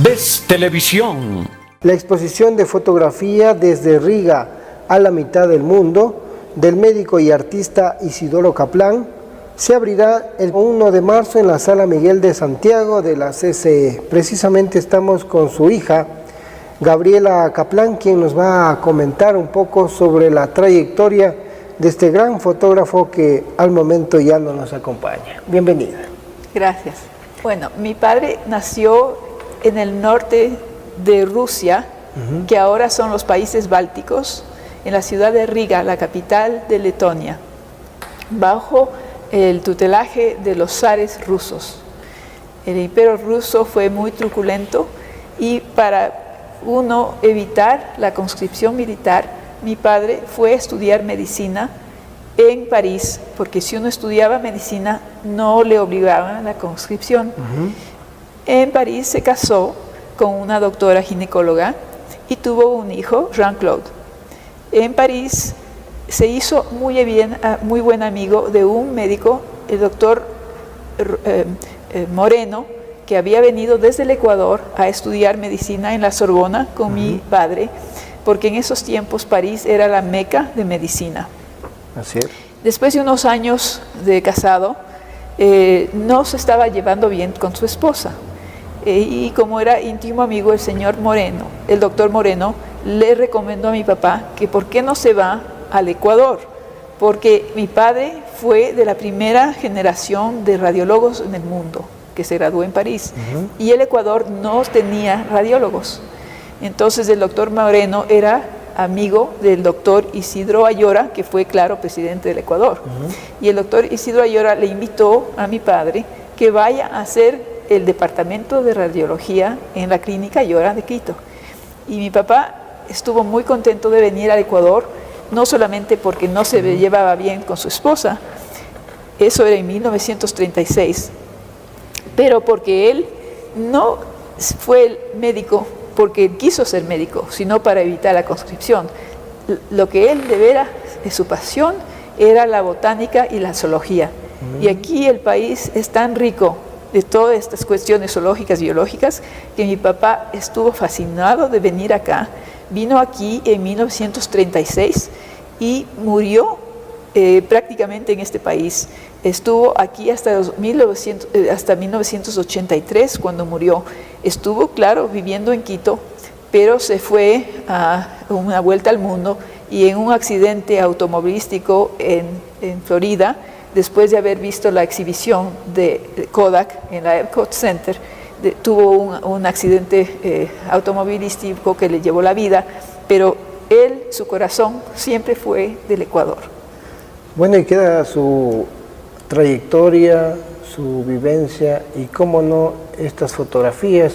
Ves Televisión. La exposición de fotografía Desde Riga a la mitad del mundo del médico y artista Isidoro Kaplan se abrirá el 1 de marzo en la Sala Miguel de Santiago de la CCE. Precisamente estamos con su hija, Gabriela Kaplan, quien nos va a comentar un poco sobre la trayectoria de este gran fotógrafo que al momento ya no nos acompaña. Bienvenida. Gracias. Bueno, mi padre nació en el norte de Rusia, que ahora son los países bálticos, en la ciudad de Riga, la capital de Letonia, bajo el tutelaje de los zares rusos. El imperio ruso fue muy truculento y para uno evitar la conscripción militar, mi padre fue a estudiar medicina en París, porque si uno estudiaba medicina no le obligaban a la conscripción. En París se casó con una doctora ginecóloga y tuvo un hijo, Jean-Claude. En París se hizo muy buen amigo de un médico, el doctor Moreno, que había venido desde el Ecuador a estudiar medicina en la Sorbona con mi padre, porque en esos tiempos París era la meca de medicina. Así es. Después de unos años de casado, no se estaba llevando bien con su esposa. Y como era íntimo amigo el señor Moreno, el doctor Moreno, le recomendó a mi papá que por qué no se va al Ecuador, porque mi padre fue de la primera generación de radiólogos en el mundo, que se graduó en París, y el Ecuador no tenía radiólogos. Entonces el doctor Moreno era amigo del doctor Isidro Ayora, que fue, claro, presidente del Ecuador. Y el doctor Isidro Ayora le invitó a mi padre que vaya a hacer el departamento de radiología en la clínica Ayora de Quito. Y mi papá estuvo muy contento de venir al Ecuador, no solamente porque no se llevaba bien con su esposa, eso era en 1936, pero porque él no fue el médico porque él quiso ser médico, sino para evitar la conscripción. Lo que él de veras, su pasión, era la botánica y la zoología. Y aquí el país es tan rico de todas estas cuestiones zoológicas, biológicas, que mi papá estuvo fascinado de venir acá. Vino aquí en 1936 y murió prácticamente en este país. Estuvo aquí hasta 1983, cuando murió. Estuvo, claro, viviendo en Quito, pero se fue a una vuelta al mundo y en un accidente automovilístico en Florida, después de haber visto la exhibición de Kodak en la Epcot Center, tuvo un accidente automovilístico que le llevó la vida, pero él, su corazón, siempre fue del Ecuador. Bueno, y queda su trayectoria, su vivencia y, cómo no, estas fotografías,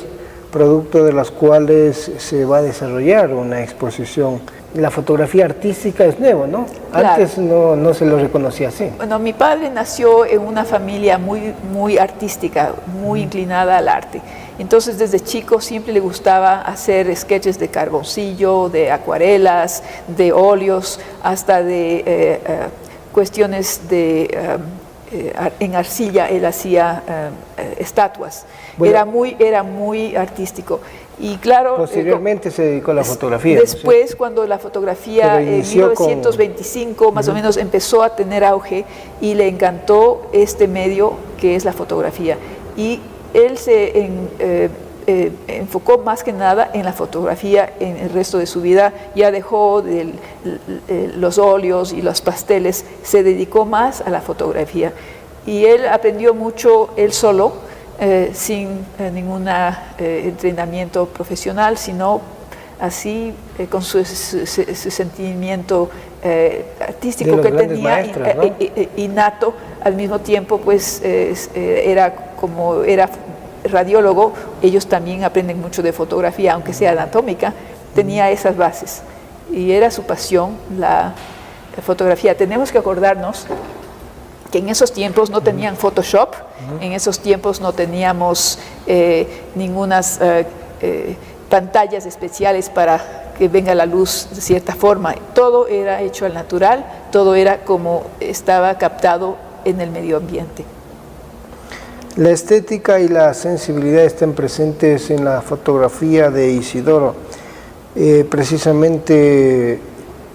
producto de las cuales se va a desarrollar una exposición. La fotografía artística es nuevo, ¿no? Claro. Antes no se lo reconocía así. Bueno, mi padre nació en una familia muy artística, muy inclinada al arte. Entonces, desde chico siempre le gustaba hacer sketches de carboncillo, de acuarelas, de óleos, hasta de cuestiones en arcilla. Él hacía estatuas. Bueno, era muy artístico. Y claro, posteriormente se dedicó a la fotografía. Después, ¿no? Cuando la fotografía en 1925 más o menos empezó a tener auge y le encantó este medio que es la fotografía. Y él se enfocó más que nada en la fotografía en el resto de su vida. Ya dejó los óleos y los pasteles, se dedicó más a la fotografía. Y él aprendió mucho él solo, sin ningún entrenamiento profesional, sino así con su sentimiento artístico que tenía, maestros, ¿no? Innato. Al mismo tiempo, pues era radiólogo, ellos también aprenden mucho de fotografía, aunque sea anatómica, tenía esas bases y era su pasión la fotografía. Tenemos que acordarnos que en esos tiempos no tenían Photoshop, en esos tiempos no teníamos ningunas pantallas especiales para que venga la luz de cierta forma. Todo era hecho al natural, todo era como estaba captado en el medio ambiente. La estética y la sensibilidad están presentes en la fotografía de Isidoro. Precisamente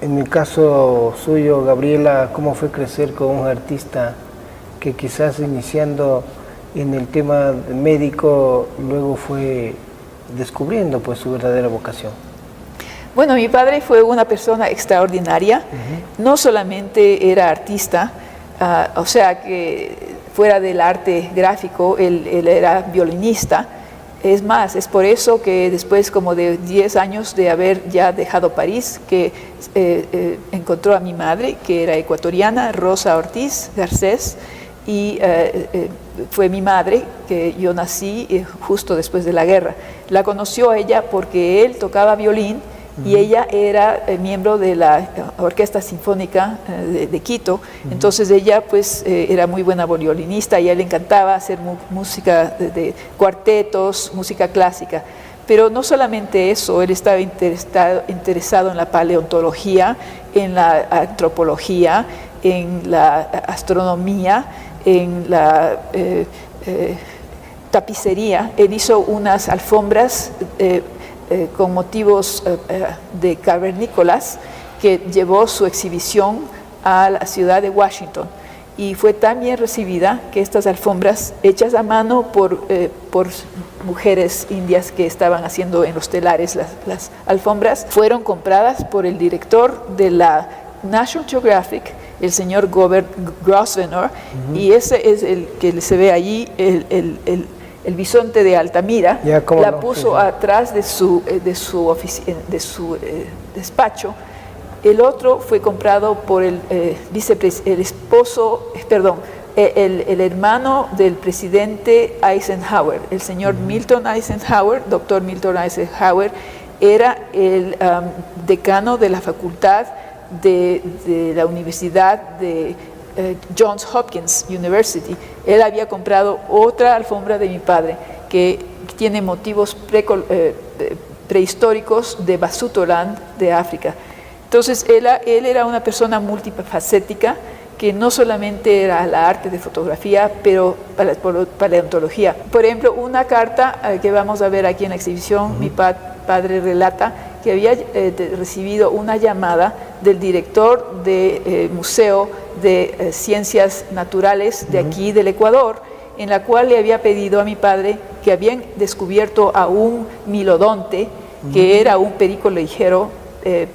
en el caso suyo, Gabriela, ¿cómo fue crecer con un artista que quizás iniciando en el tema médico luego fue descubriendo pues su verdadera vocación? Bueno, mi padre fue una persona extraordinaria. No solamente era artista, o sea que fuera del arte gráfico, él era violinista. Es más, es por eso que después como de 10 años de haber ya dejado París, que encontró a mi madre, que era ecuatoriana, Rosa Ortiz Garcés, y fue mi madre, que yo nací justo después de la guerra. La conoció a ella porque él tocaba violín y ella era miembro de la Orquesta Sinfónica de Quito. Entonces ella pues era muy buena violinista y a él le encantaba hacer música de cuartetos, música clásica. Pero no solamente eso, él estaba interesado en la paleontología, en la antropología, en la astronomía, en la tapicería. Él hizo unas alfombras con motivos de cavernícolas que llevó su exhibición a la ciudad de Washington, y fue tan bien recibida que estas alfombras hechas a mano por mujeres indias que estaban haciendo en los telares las alfombras, fueron compradas por el director de la National Geographic, el señor Gobert Grosvenor, y ese es el que se ve allí, el bisonte de Altamira. La puso atrás de su despacho. El otro fue comprado por el hermano del presidente Eisenhower, el señor Milton Eisenhower. Doctor Milton Eisenhower era el decano de la facultad de la Universidad de Johns Hopkins University. Él había comprado otra alfombra de mi padre que tiene motivos prehistóricos de Basutoland de África. Entonces él era una persona multifacética, que no solamente era la arte de fotografía, pero paleontología. Por ejemplo, una carta que vamos a ver aquí en la exhibición, mi padre relata que había recibido una llamada del director del Museo de Ciencias Naturales de aquí del Ecuador, en la cual le había pedido a mi padre que habían descubierto a un milodonte, que era un perico ligero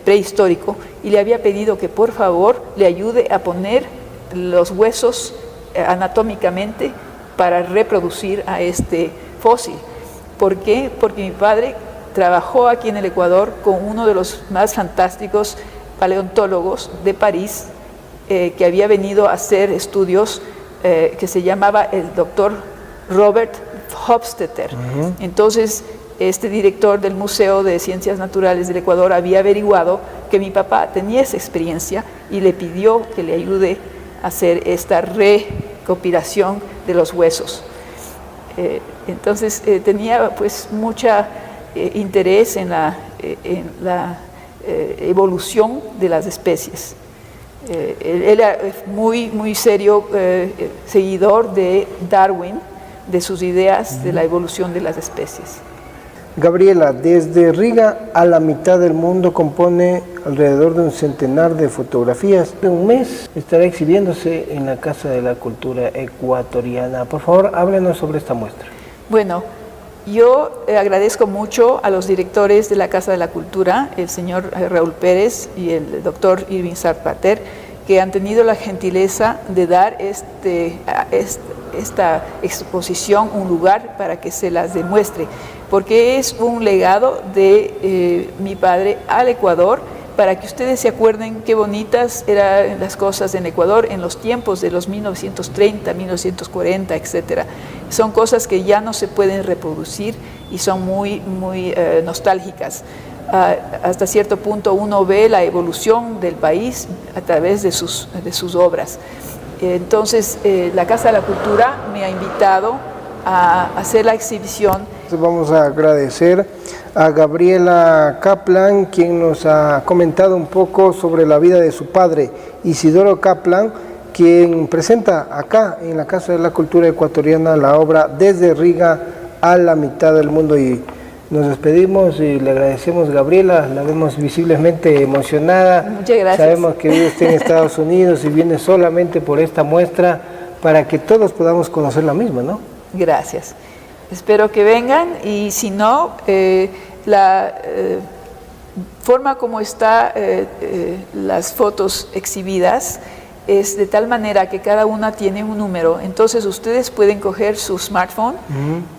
prehistórico, y le había pedido que por favor le ayude a poner los huesos anatómicamente para reproducir a este fósil. ¿Por qué? Porque mi padre trabajó aquí en el Ecuador con uno de los más fantásticos paleontólogos de París, que había venido a hacer estudios, que se llamaba el doctor Robert Hofstetter. Entonces, este director del Museo de Ciencias Naturales del Ecuador había averiguado que mi papá tenía esa experiencia y le pidió que le ayude a hacer esta recopilación de los huesos. Entonces tenía pues mucha interés en la evolución de las especies. Él era muy serio seguidor de Darwin, de sus ideas de la evolución de las especies. Gabriela, desde Riga a la mitad del mundo compone alrededor de un centenar de fotografías. En un mes estará exhibiéndose en la Casa de la Cultura Ecuatoriana. Por favor, háblenos sobre esta muestra. Bueno, yo agradezco mucho a los directores de la Casa de la Cultura, el señor Raúl Pérez y el doctor Irving Zarpater, que han tenido la gentileza de dar esta exposición un lugar para que se las demuestre, porque es un legado de mi padre al Ecuador, para que ustedes se acuerden qué bonitas eran las cosas en Ecuador en los tiempos de los 1930, 1940, etc. Son cosas que ya no se pueden reproducir y son muy nostálgicas. Hasta cierto punto uno ve la evolución del país a través de sus obras. Entonces, la Casa de la Cultura me ha invitado a hacer la exhibición. Vamos a agradecer a Gabriela Kaplan, quien nos ha comentado un poco sobre la vida de su padre, Isidoro Kaplan, quien presenta acá en la Casa de la Cultura Ecuatoriana la obra Desde Riga a la mitad del mundo. Y nos despedimos y le agradecemos, Gabriela, la vemos visiblemente emocionada. Muchas gracias. Sabemos que vive usted en Estados Unidos y viene solamente por esta muestra para que todos podamos conocer la misma, ¿no? Gracias. Espero que vengan y si no, la forma como están las fotos exhibidas es de tal manera que cada una tiene un número. Entonces ustedes pueden coger su smartphone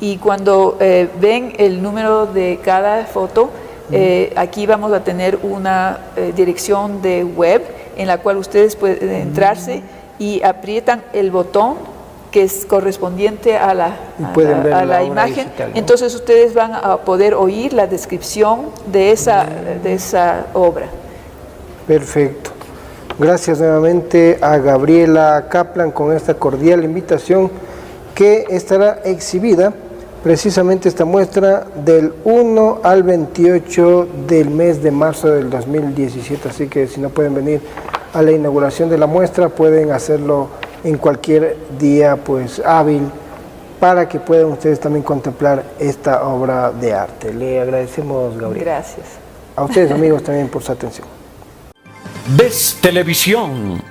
y cuando ven el número de cada foto, aquí vamos a tener una dirección de web en la cual ustedes pueden entrarse y aprietan el botón que es correspondiente a la imagen. Digital, ¿no? Entonces ustedes van a poder oír la descripción de esa obra. Perfecto. Gracias nuevamente a Gabriela Kaplan con esta cordial invitación que estará exhibida precisamente esta muestra del 1 al 28 del mes de marzo del 2017. Así que si no pueden venir a la inauguración de la muestra, pueden hacerlo en cualquier día pues hábil para que puedan ustedes también contemplar esta obra de arte. Le agradecemos, Gabriela. Gracias. A ustedes, amigos, también por su atención. Ves Televisión.